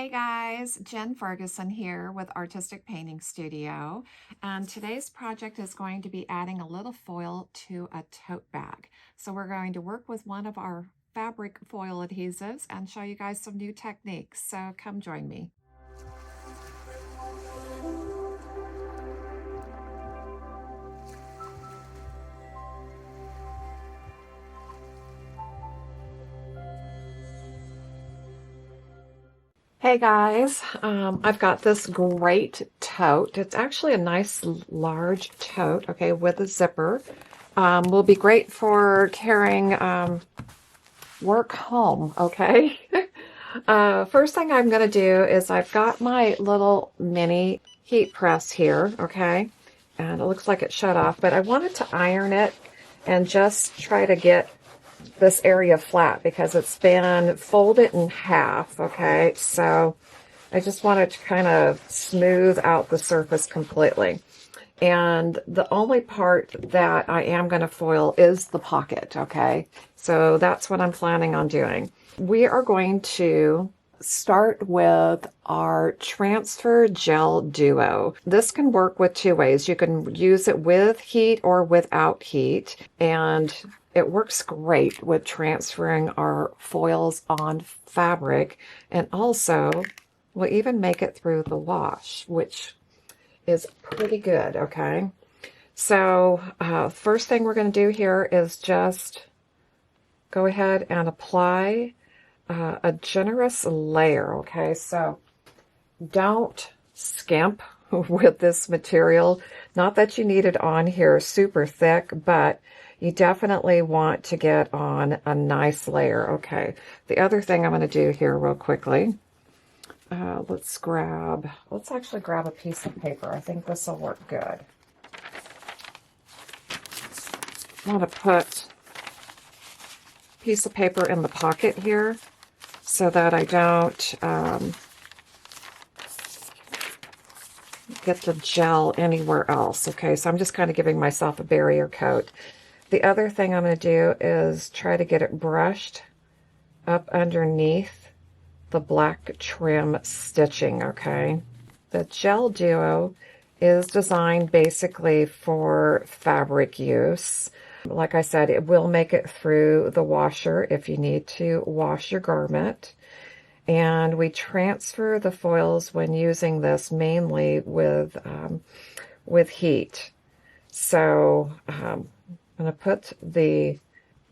Hey guys, Jen Ferguson here with Artistic Painting Studio, and today's project is going to be adding a little foil to a tote bag. So we're going to work with one of our fabric foil adhesives and show you guys some new techniques. So come join me. Hey guys, I've got this great tote. It's actually a nice large tote, okay, with a zipper. Will be great for carrying work home, okay? First thing I'm going to do is I've got my little mini heat press here, okay? And it looks like it shut off, but I wanted to iron it and just try to get this area flat because it's been folded in half, okay? So I just wanted to kind of smooth out the surface completely. And the only part that I am going to foil is the pocket, okay? So that's what I'm planning on doing. We are going to start with our transfer gel duo. This can work with two ways. You can use it with heat or without heat, and it works great with transferring our foils on fabric, and also will even make it through the wash, which is pretty good, okay? So first thing we're going to do here is just go ahead and apply a generous layer, okay? So don't skimp with this material. Not that you need it on here super thick, but you definitely want to get on a nice layer, okay? The other thing I'm going to do here real quickly, let's actually grab a piece of paper. I think this will work good. I want to put a piece of paper in the pocket here so that I don't get the gel anywhere else. Okay, so I'm just kind of giving myself a barrier coat. The other thing I'm going to do is try to get it brushed up underneath the black trim stitching, okay? The gel duo is designed basically for fabric use. Like I said, it will make it through the washer if you need to wash your garment. And we transfer the foils when using this mainly with heat. So I'm going to put the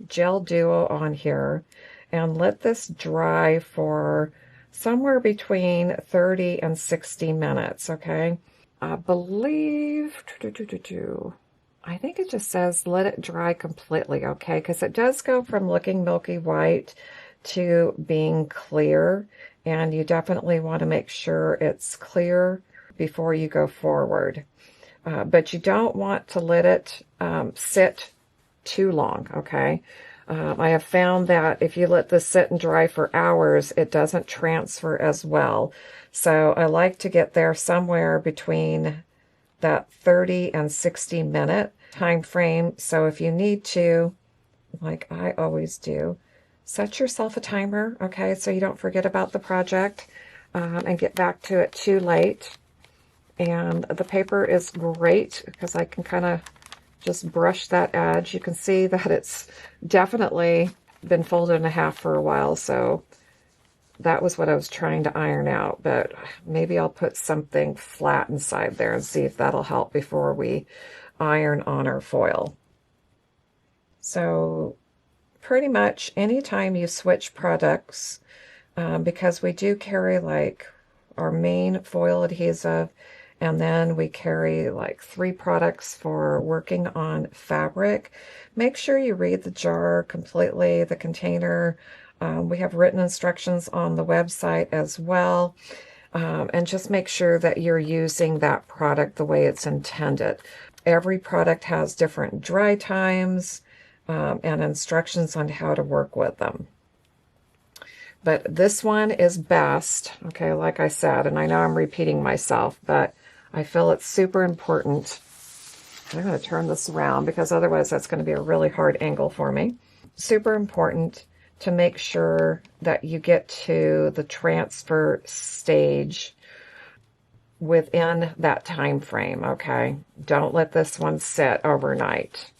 gel duo on here and let this dry for somewhere between 30 and 60 minutes, okay? I believe, I think it just says let it dry completely, okay? Because it does go from looking milky white to being clear, and you definitely want to make sure it's clear before you go forward. But you don't want to let it sit too long, okay? I have found that if you let this sit and dry for hours, it doesn't transfer as well. So I like to get there somewhere between that 30 and 60 minute time frame. So if you need to, like I always do, set yourself a timer, okay, so you don't forget about the project and get back to it too late. And the paper is great because I can kind of just brush that edge. You can see that it's definitely been folded in half for a while, so that was what I was trying to iron out, but maybe I'll put something flat inside there and see if that'll help before we iron on our foil. So pretty much anytime you switch products, because we do carry like our main foil adhesive, and then we carry like 3 products for working on fabric, make sure you read the jar completely, the container. We have written instructions on the website as well. And just make sure that you're using that product the way it's intended. Every product has different dry times and instructions on how to work with them. But this one is best, okay, like I said, and I know I'm repeating myself, but I feel it's super important. I'm going to turn this around because otherwise that's going to be a really hard angle for me. Super important to make sure that you get to the transfer stage within that time frame, okay? Don't let this one sit overnight.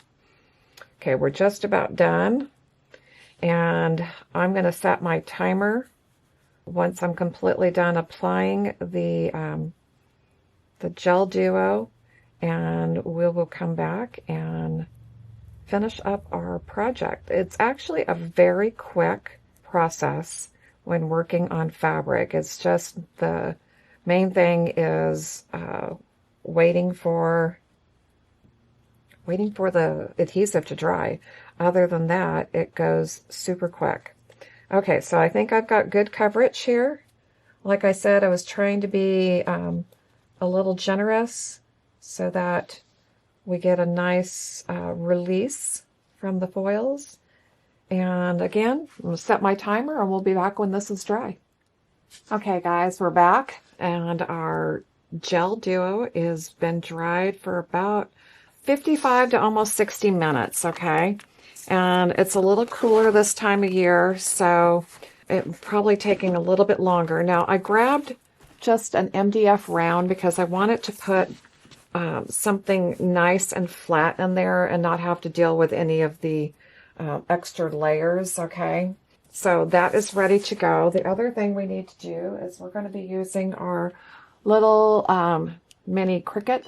Okay, we're just about done, and I'm going to set my timer once I'm completely done applying the gel duo, and we will come back and finish up our project. It's actually a very quick process when working on fabric. It's just the main thing is waiting for the adhesive to dry. Other than that, it goes super quick. Okay, so I think I've got good coverage here. Like I said, I was trying to be a little generous so that we get a nice release from the foils. And again, I'm going to set my timer and we'll be back when this is dry. Okay guys, we're back, and our gel duo has been dried for about 55 to almost 60 minutes, okay? And it's a little cooler this time of year, so it's probably taking a little bit longer. Now, I grabbed just an MDF round because I wanted to put something nice and flat in there and not have to deal with any of the extra layers, okay? So that is ready to go. The other thing we need to do is we're going to be using our little mini Cricut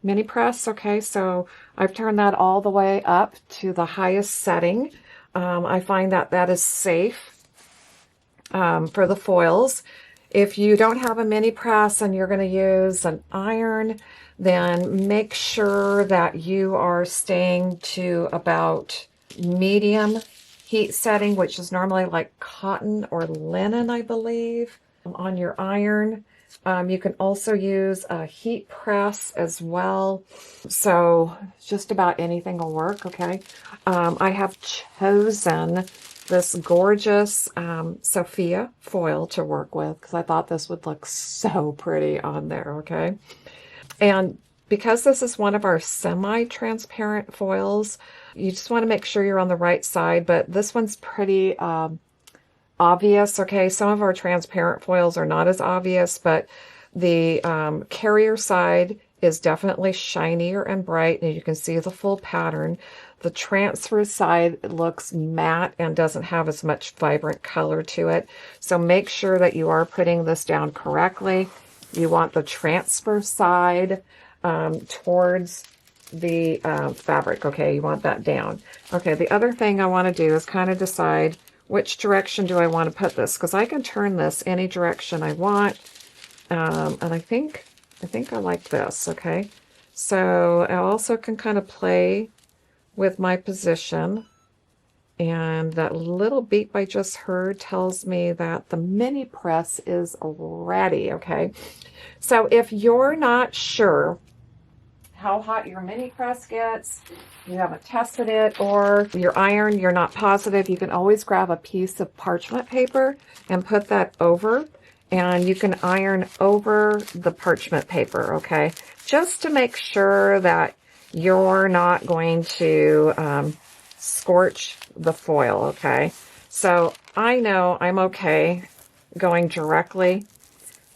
mini press, okay? So I've turned that all the way up to the highest setting. I find that that is safe for the foils. If you don't have a mini press and you're going to use an iron, then make sure that you are staying to about medium heat setting, which is normally like cotton or linen, I believe, on your iron. You can also use a heat press as well. So just about anything will work, okay? I have chosen this gorgeous Sophia foil to work with because I thought this would look so pretty on there, okay? And because this is one of our semi-transparent foils, you just want to make sure you're on the right side, but this one's pretty obvious, okay? Some of our transparent foils are not as obvious, but the carrier side is definitely shinier and bright, and you can see the full pattern. The transfer side looks matte and doesn't have as much vibrant color to it. So make sure that you are putting this down correctly. You want the transfer side towards the fabric, okay? You want that down. Okay, the other thing I want to do is kind of decide which direction do I want to put this, because I can turn this any direction I want. And I think I like this, okay? So I also can kind of play with my position, and that little beep I just heard tells me that the mini press is ready, okay? So if you're not sure how hot your mini press gets, you haven't tested it, or your iron, you're not positive, you can always grab a piece of parchment paper and put that over, and you can iron over the parchment paper, okay? Just to make sure that you're not going to scorch the foil, okay? So I know I'm okay going directly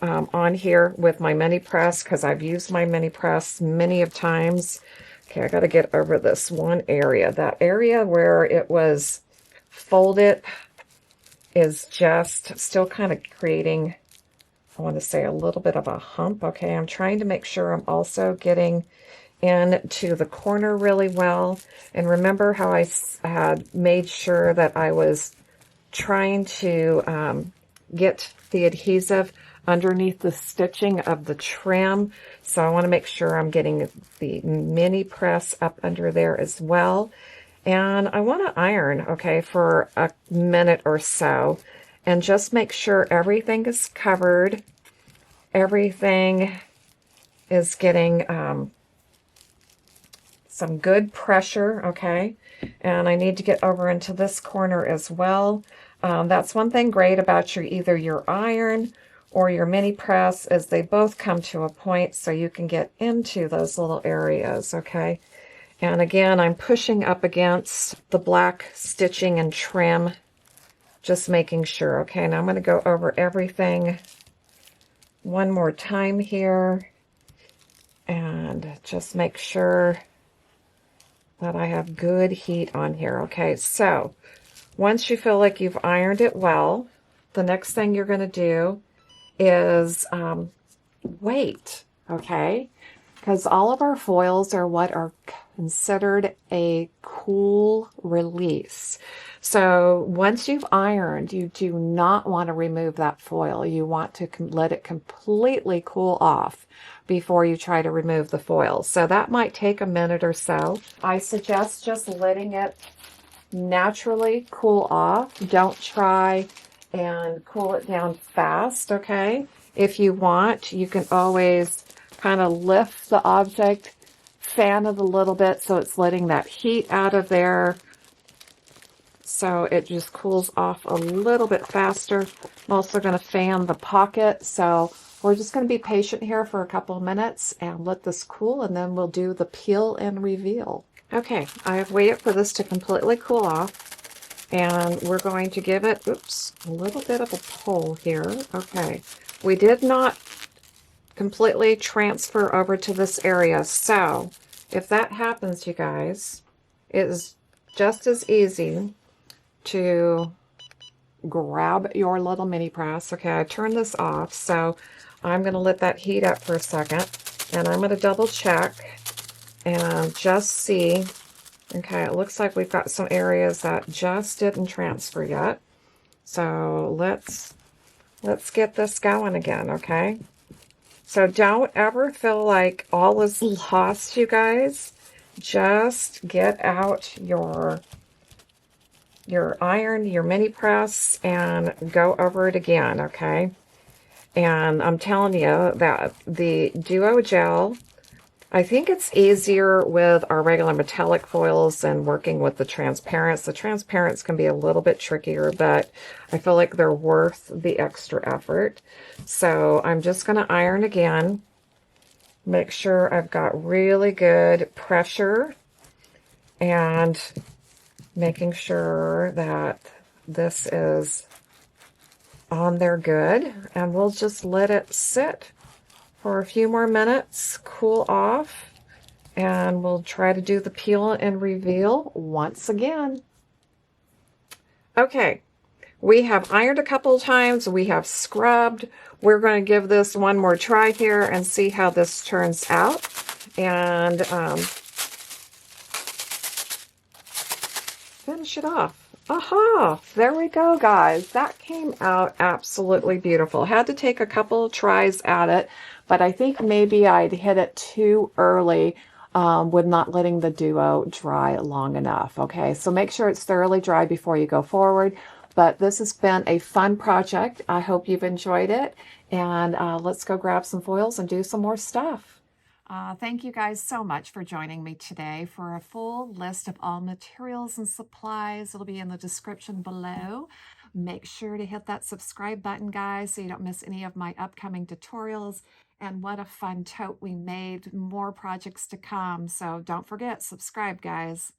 on here with my mini press because I've used my mini press many of times. Okay, I got to get over this one area. That area where it was folded is just still kind of creating, I want to say, a little bit of a hump. Okay, I'm trying to make sure I'm also getting into the corner really well. And remember how I had made sure that I was trying to get the adhesive underneath the stitching of the trim. So I want to make sure I'm getting the mini press up under there as well. And I want to iron, okay, for a minute or so, and just make sure everything is covered. Everything is getting some good pressure, okay? And I need to get over into this corner as well. That's one thing great about either your iron or your mini press is they both come to a point so you can get into those little areas, okay? And again, I'm pushing up against the black stitching and trim Just making sure. Okay, now I'm going to go over everything one more time here and just make sure that I have good heat on here. Okay, so once you feel like you've ironed it well, the next thing you're going to do is wait, okay? Because all of our foils are what are considered a cool release. So once you've ironed, you do not want to remove that foil. You want to let it completely cool off before you try to remove the foil. So that might take a minute or so. I suggest just letting it naturally cool off. Don't try and cool it down fast, okay? If you want, you can always kind of lift the object, fan it a little bit so it's letting that heat out of there so it just cools off a little bit faster. I'm also going to fan the pocket, so we're just going to be patient here for a couple of minutes and let this cool, and then we'll do the peel and reveal. Okay, I have waited for this to completely cool off, and we're going to give it, oops, a little bit of a pull here. Okay, we did not completely transfer over to this area, so if that happens, you guys, it is just as easy to grab your little mini press. Okay, I turned this off, so I'm going to let that heat up for a second, and I'm going to double check and just see. Okay, it looks like we've got some areas that just didn't transfer yet, so let's get this going again. Okay, so don't ever feel like all is lost, you guys. Just get out your iron, your mini press, and go over it again, okay? And I'm telling you that the Duo Gel, I think it's easier with our regular metallic foils than working with the transparents. The transparents can be a little bit trickier, but I feel like they're worth the extra effort. So I'm just going to iron again. Make sure I've got really good pressure and making sure that this is on there good. And we'll just let it sit for a few more minutes, cool off, and we'll try to do the peel and reveal once again. Okay, we have ironed a couple of times, we have scrubbed. We're going to give this one more try here and see how this turns out. And finish it off. Aha! There we go, guys. That came out absolutely beautiful. Had to take a couple of tries at it, but I think maybe I'd hit it too early with not letting the Duo dry long enough. Okay, so make sure it's thoroughly dry before you go forward. But this has been a fun project. I hope you've enjoyed it. And let's go grab some foils and do some more stuff. Thank you guys so much for joining me today. For a full list of all materials and supplies, it'll be in the description below. Make sure to hit that subscribe button, guys, so you don't miss any of my upcoming tutorials. And what a fun tote we made. More projects to come. So don't forget, subscribe, guys.